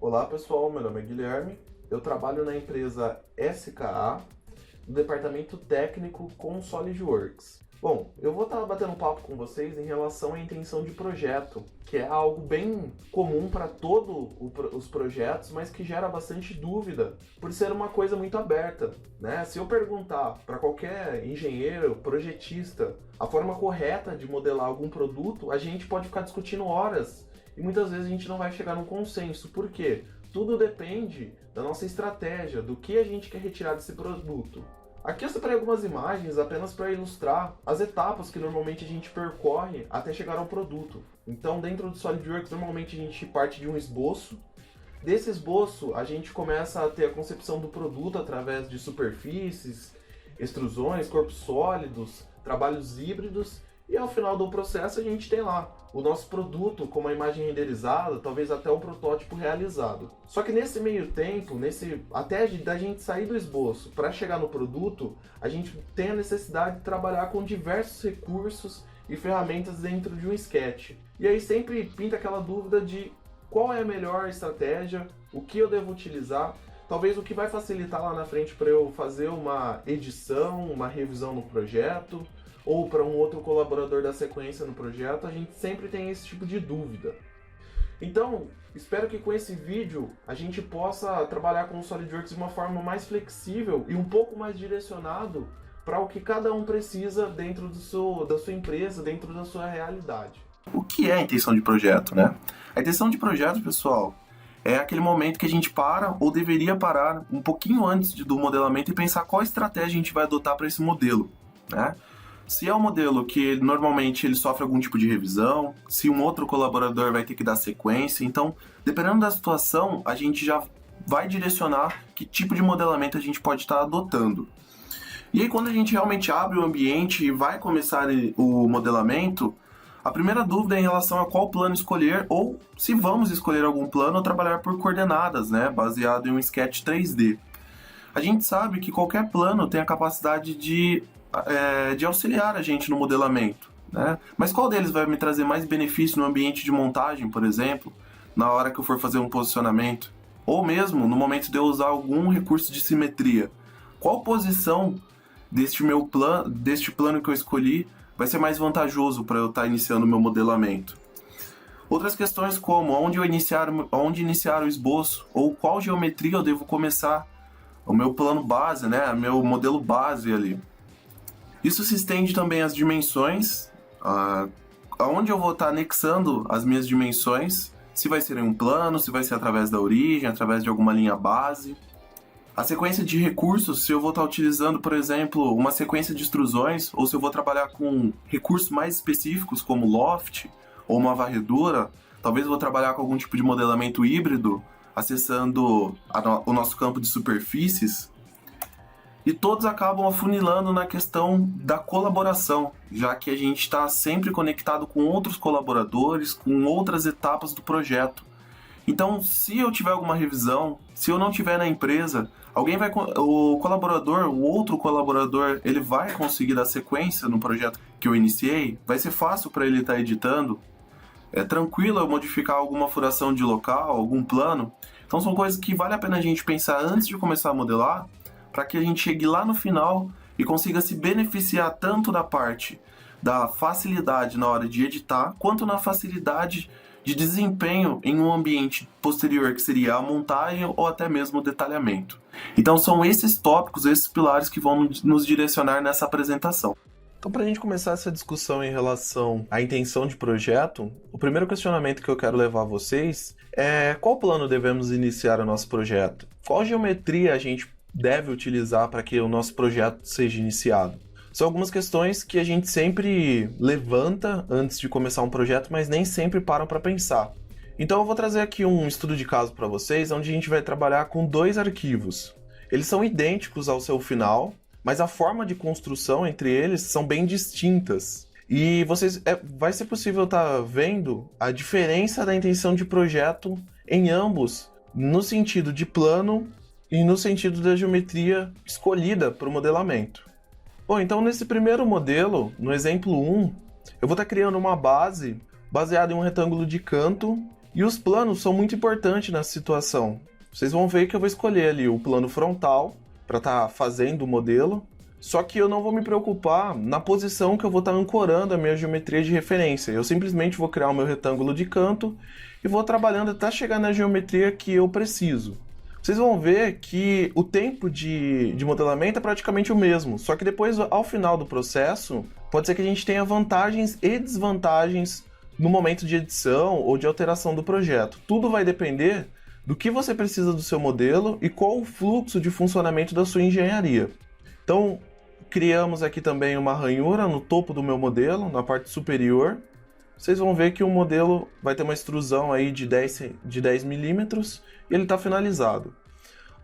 Olá pessoal, meu nome é Guilherme, eu trabalho na empresa SKA, no departamento técnico com SolidWorks. Bom, eu vou estar batendo um papo com vocês em relação à intenção de projeto, que é algo bem comum para todos os projetos, mas que gera bastante dúvida, por ser uma coisa muito aberta, né? Se eu perguntar para qualquer engenheiro, projetista, a forma correta de modelar algum produto, a gente pode ficar discutindo horas e muitas vezes a gente não vai chegar num consenso. Por quê? Tudo depende da nossa estratégia, do que a gente quer retirar desse produto. Aqui eu separei algumas imagens apenas para ilustrar as etapas que normalmente a gente percorre até chegar ao produto. Então, dentro do SolidWorks, normalmente a gente parte de um esboço. Desse esboço, a gente começa a ter a concepção do produto através de superfícies, extrusões, corpos sólidos, trabalhos híbridos. E ao final do processo a gente tem lá o nosso produto com uma imagem renderizada, talvez até um protótipo realizado. Só que nesse meio tempo, até da gente sair do esboço para chegar no produto, a gente tem a necessidade de trabalhar com diversos recursos e ferramentas dentro de um sketch. E aí sempre pinta aquela dúvida de qual é a melhor estratégia, o que eu devo utilizar. Talvez o que vai facilitar lá na frente para eu fazer uma edição, uma revisão no projeto, ou para um outro colaborador da sequência no projeto, a gente sempre tem esse tipo de dúvida. Então, espero que com esse vídeo a gente possa trabalhar com o SolidWorks de uma forma mais flexível e um pouco mais direcionado para o que cada um precisa dentro da sua empresa, dentro da sua realidade. O que é a intenção de projeto, né? A intenção de projeto, pessoal, é aquele momento que a gente para ou deveria parar um pouquinho antes do modelamento e pensar qual estratégia a gente vai adotar para esse modelo, né? Se é um modelo que normalmente ele sofre algum tipo de revisão, se um outro colaborador vai ter que dar sequência, então, dependendo da situação, a gente já vai direcionar que tipo de modelamento a gente pode estar adotando. E aí, quando a gente realmente abre o ambiente e vai começar o modelamento, a primeira dúvida é em relação a qual plano escolher, ou se vamos escolher algum plano ou trabalhar por coordenadas, né, baseado em um sketch 3D. A gente sabe que qualquer plano tem a capacidade de auxiliar a gente no modelamento, né? Mas qual deles vai me trazer mais benefício no ambiente de montagem, por exemplo, na hora que eu for fazer um posicionamento? Ou mesmo no momento de eu usar algum recurso de simetria? Qual posição deste plano que eu escolhi vai ser mais vantajoso para eu estar iniciando o meu modelamento? Outras questões como onde iniciar o esboço, ou qual geometria eu devo começar o meu plano base, né? Meu modelo base ali. Isso se estende também às dimensões, aonde eu vou estar anexando as minhas dimensões, se vai ser em um plano, se vai ser através da origem, através de alguma linha base. A sequência de recursos, se eu vou estar utilizando, por exemplo, uma sequência de extrusões, ou se eu vou trabalhar com recursos mais específicos, como loft ou uma varredura, talvez eu vou trabalhar com algum tipo de modelamento híbrido, acessando o nosso campo de superfícies. E todos acabam afunilando na questão da colaboração, já que a gente está sempre conectado com outros colaboradores, com outras etapas do projeto. Então, se eu tiver alguma revisão, se eu não tiver na empresa, o outro colaborador, ele vai conseguir dar sequência no projeto que eu iniciei, vai ser fácil para ele estar editando, é tranquilo eu modificar alguma furação de local, algum plano. Então são coisas que vale a pena a gente pensar antes de começar a modelar, para que a gente chegue lá no final e consiga se beneficiar tanto da parte da facilidade na hora de editar, quanto na facilidade de desempenho em um ambiente posterior, que seria a montagem ou até mesmo o detalhamento. Então são esses tópicos, esses pilares que vão nos direcionar nessa apresentação. Então, para a gente começar essa discussão em relação à intenção de projeto, o primeiro questionamento que eu quero levar a vocês é qual plano devemos iniciar o nosso projeto? Qual geometria a gente deve utilizar para que o nosso projeto seja iniciado? São algumas questões que a gente sempre levanta antes de começar um projeto, mas nem sempre param para pensar. Então eu vou trazer aqui um estudo de caso para vocês, onde a gente vai trabalhar com 2 arquivos. Eles são idênticos ao seu final, mas a forma de construção entre eles são bem distintas. E vai ser possível estar vendo a diferença da intenção de projeto em ambos, no sentido de plano e no sentido da geometria escolhida para o modelamento. Bom, então nesse primeiro modelo, no exemplo 1, eu vou estar criando uma base baseada em um retângulo de canto E os planos são muito importantes nessa situação. Vocês vão ver que eu vou escolher ali o plano frontal para estar fazendo o modelo, só que eu não vou me preocupar na posição que eu vou estar ancorando a minha geometria de referência. Eu simplesmente vou criar o meu retângulo de canto e vou trabalhando até chegar na geometria que eu preciso. Vocês vão ver que o tempo de modelamento é praticamente o mesmo, só que depois, ao final do processo, pode ser que a gente tenha vantagens e desvantagens no momento de edição ou de alteração do projeto. Tudo vai depender do que você precisa do seu modelo e qual o fluxo de funcionamento da sua engenharia. Então, criamos aqui também uma ranhura no topo do meu modelo, na parte superior. Vocês vão ver que o modelo vai ter uma extrusão aí de 10 milímetros e ele está finalizado.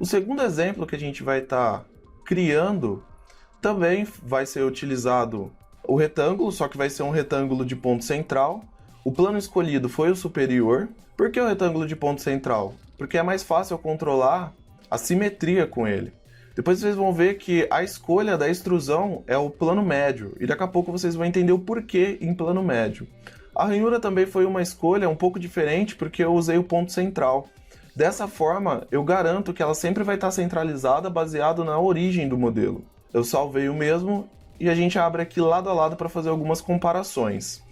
O segundo exemplo que a gente vai estar criando também vai ser utilizado o retângulo, só que vai ser um retângulo de ponto central. O plano escolhido foi o superior. Por que o retângulo de ponto central? Porque é mais fácil eu controlar a simetria com ele. Depois vocês vão ver que a escolha da extrusão é o plano médio, e daqui a pouco vocês vão entender o porquê em plano médio. A ranhura também foi uma escolha um pouco diferente porque eu usei o ponto central. Dessa forma, eu garanto que ela sempre vai estar centralizada baseado na origem do modelo. Eu salvei o mesmo e a gente abre aqui lado a lado para fazer algumas comparações.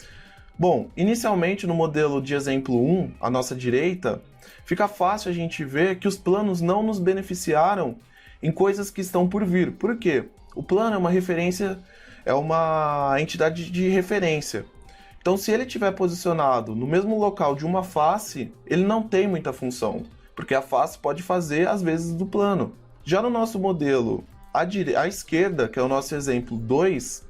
Bom, inicialmente no modelo de exemplo 1, à nossa direita, fica fácil a gente ver que os planos não nos beneficiaram em coisas que estão por vir. Por quê? O plano é uma referência, é uma entidade de referência. Então, se ele estiver posicionado no mesmo local de uma face, ele não tem muita função, porque a face pode fazer às vezes do plano. Já no nosso modelo à esquerda, que é o nosso exemplo 2,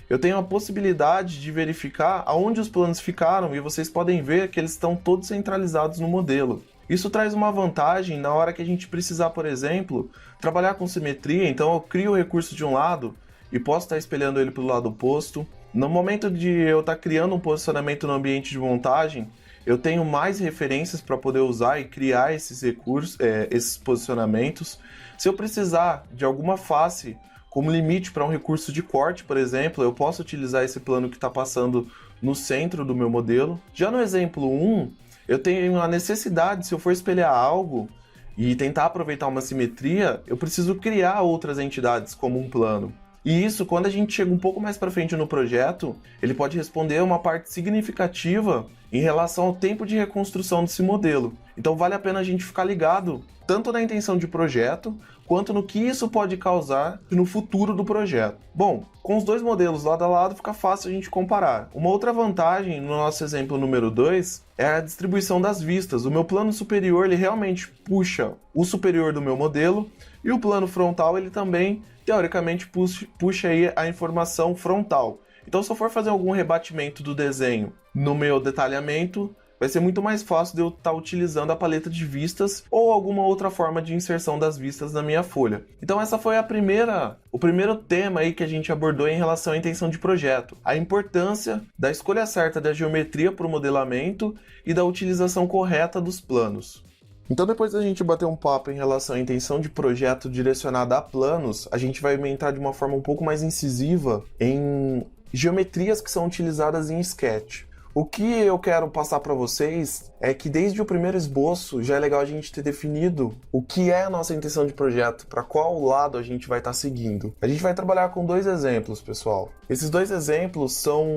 eu tenho a possibilidade de verificar aonde os planos ficaram e vocês podem ver que eles estão todos centralizados no modelo. Isso traz uma vantagem na hora que a gente precisar, por exemplo, trabalhar com simetria. Então eu crio o recurso de um lado e posso estar espelhando ele para o lado oposto. No momento de eu estar criando um posicionamento no ambiente de montagem, eu tenho mais referências para poder usar e criar esses recursos, esses posicionamentos. Se eu precisar de alguma face como limite para um recurso de corte, por exemplo, eu posso utilizar esse plano que está passando no centro do meu modelo. Já no exemplo 1, eu tenho a necessidade, se eu for espelhar algo e tentar aproveitar uma simetria, eu preciso criar outras entidades como um plano. E isso, quando a gente chega um pouco mais para frente no projeto, ele pode responder uma parte significativa em relação ao tempo de reconstrução desse modelo. Então vale a pena a gente ficar ligado tanto na intenção de projeto, quanto no que isso pode causar no futuro do projeto. Bom, com os dois modelos lado a lado fica fácil a gente comparar. Uma outra vantagem no nosso exemplo número 2 é a distribuição das vistas. O meu plano superior ele realmente puxa o superior do meu modelo e o plano frontal ele também, teoricamente, puxa aí a informação frontal. Então se eu for fazer algum rebatimento do desenho no meu detalhamento, vai ser muito mais fácil de eu estar utilizando a paleta de vistas ou alguma outra forma de inserção das vistas na minha folha. Então essa foi o primeiro tema aí que a gente abordou em relação à intenção de projeto. A importância da escolha certa da geometria para o modelamento e da utilização correta dos planos. Então depois da gente bater um papo em relação à intenção de projeto direcionada a planos, a gente vai entrar de uma forma um pouco mais incisiva em geometrias que são utilizadas em Sketch. O que eu quero passar para vocês é que desde o primeiro esboço já é legal a gente ter definido o que é a nossa intenção de projeto, para qual lado a gente vai estar seguindo. A gente vai trabalhar com 2 exemplos, pessoal. Esses 2 exemplos são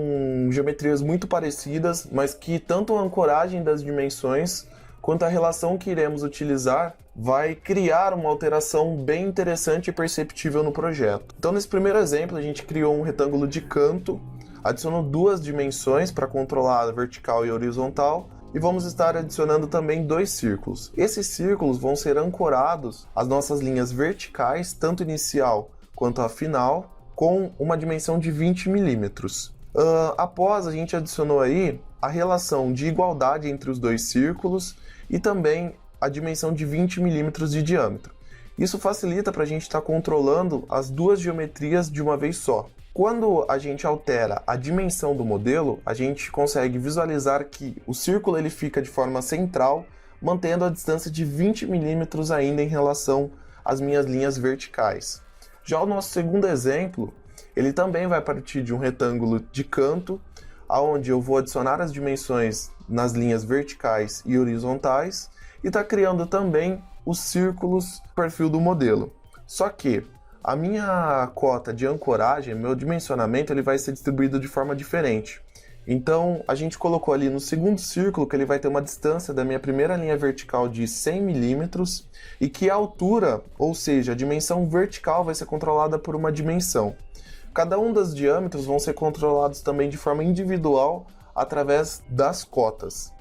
geometrias muito parecidas, mas que tanto a ancoragem das dimensões quanto a relação que iremos utilizar vai criar uma alteração bem interessante e perceptível no projeto. Então nesse primeiro exemplo a gente criou um retângulo de canto, adicionou 2 dimensões para controlar a vertical e a horizontal e vamos estar adicionando também 2 círculos. Esses círculos vão ser ancorados às nossas linhas verticais, tanto inicial quanto a final, com uma dimensão de 20 milímetros. Após, a gente adicionou aí a relação de igualdade entre os 2 círculos e também a dimensão de 20 milímetros de diâmetro. Isso facilita para a gente estar controlando as 2 geometrias de uma vez só. Quando a gente altera a dimensão do modelo, a gente consegue visualizar que o círculo ele fica de forma central, mantendo a distância de 20 milímetros ainda em relação às minhas linhas verticais. Já o nosso segundo exemplo, ele também vai partir de um retângulo de canto, onde eu vou adicionar as dimensões nas linhas verticais e horizontais e está criando também os círculos perfil do modelo. Só que a minha cota de ancoragem, meu dimensionamento, ele vai ser distribuído de forma diferente. Então, a gente colocou ali no segundo círculo que ele vai ter uma distância da minha primeira linha vertical de 100 milímetros e que a altura, ou seja, a dimensão vertical vai ser controlada por uma dimensão. Cada um dos diâmetros vão ser controlados também de forma individual através das cotas.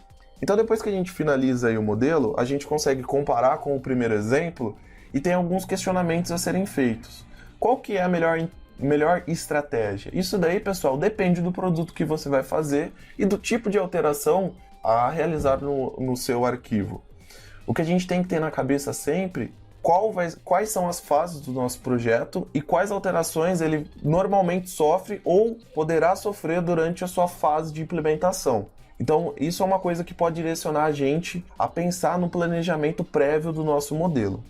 Então, depois que a gente finaliza aí o modelo, a gente consegue comparar com o primeiro exemplo e tem alguns questionamentos a serem feitos. Qual que é a melhor estratégia? Isso daí, pessoal, depende do produto que você vai fazer e do tipo de alteração a realizar no seu arquivo. O que a gente tem que ter na cabeça sempre, quais são as fases do nosso projeto e quais alterações ele normalmente sofre ou poderá sofrer durante a sua fase de implementação. Então, isso é uma coisa que pode direcionar a gente a pensar no planejamento prévio do nosso modelo.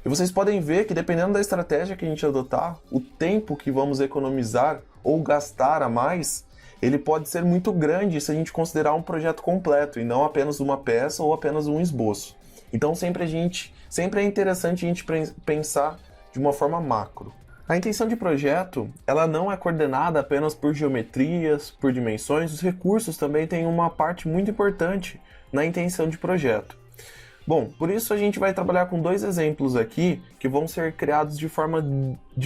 E vocês podem ver que, dependendo da estratégia que a gente adotar, o tempo que vamos economizar ou gastar a mais, ele pode ser muito grande se a gente considerar um projeto completo e não apenas uma peça ou apenas um esboço. Então sempre é interessante a gente pensar de uma forma macro. A intenção de projeto, ela não é coordenada apenas por geometrias, por dimensões, os recursos também têm uma parte muito importante na intenção de projeto. Bom, por isso a gente vai trabalhar com dois exemplos aqui que vão ser criados de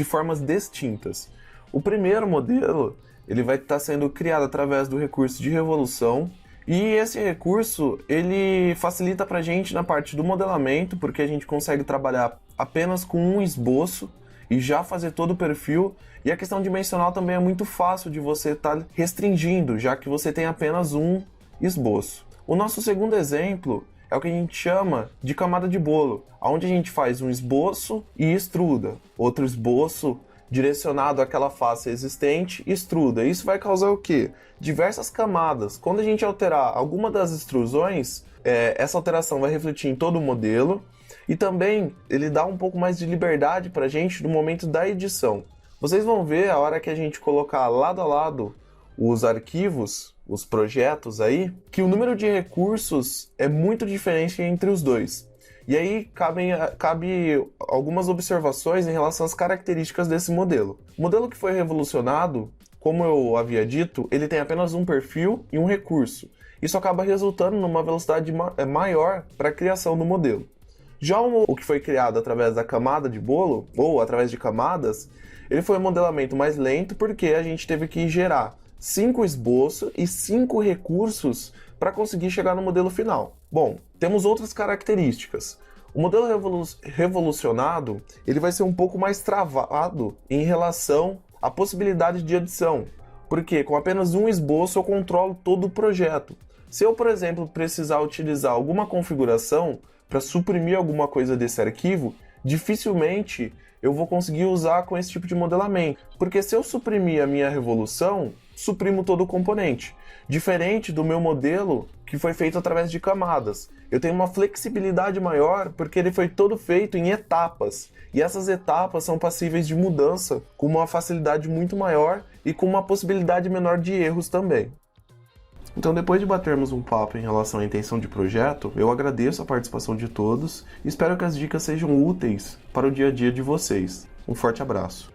formas distintas. O primeiro modelo, ele vai estar sendo criado através do recurso de revolução e esse recurso, ele facilita para a gente na parte do modelamento, porque a gente consegue trabalhar apenas com um esboço e já fazer todo o perfil, e a questão dimensional também é muito fácil de você estar restringindo, já que você tem apenas um esboço. O nosso segundo exemplo é o que a gente chama de camada de bolo, onde a gente faz um esboço e extruda, outro esboço direcionado àquela face existente, extruda. Isso vai causar o quê? Diversas camadas. Quando a gente alterar alguma das extrusões, essa alteração vai refletir em todo o modelo e também ele dá um pouco mais de liberdade para a gente no momento da edição. Vocês vão ver a hora que a gente colocar lado a lado os arquivos, os projetos aí, que o número de recursos é muito diferente entre os dois. E aí cabe algumas observações em relação às características desse modelo. O modelo que foi revolucionado, como eu havia dito, ele tem apenas um perfil e um recurso. Isso acaba resultando numa velocidade maior para a criação do modelo. Já o que foi criado através da camada de bolo, ou através de camadas, ele foi um modelamento mais lento porque a gente teve que gerar 5 esboços e 5 recursos para conseguir chegar no modelo final. Bom, temos outras características. O modelo revolucionado, ele vai ser um pouco mais travado em relação à possibilidade de adição, porque com apenas um esboço eu controlo todo o projeto. Se eu, por exemplo, precisar utilizar alguma configuração para suprimir alguma coisa desse arquivo, dificilmente eu vou conseguir usar com esse tipo de modelamento, porque se eu suprimir a minha revolução, suprimo todo o componente. Diferente do meu modelo, que foi feito através de camadas. Eu tenho uma flexibilidade maior porque ele foi todo feito em etapas. E essas etapas são passíveis de mudança com uma facilidade muito maior e com uma possibilidade menor de erros também. Então, depois de batermos um papo em relação à intenção de projeto, eu agradeço a participação de todos e espero que as dicas sejam úteis para o dia a dia de vocês. Um forte abraço.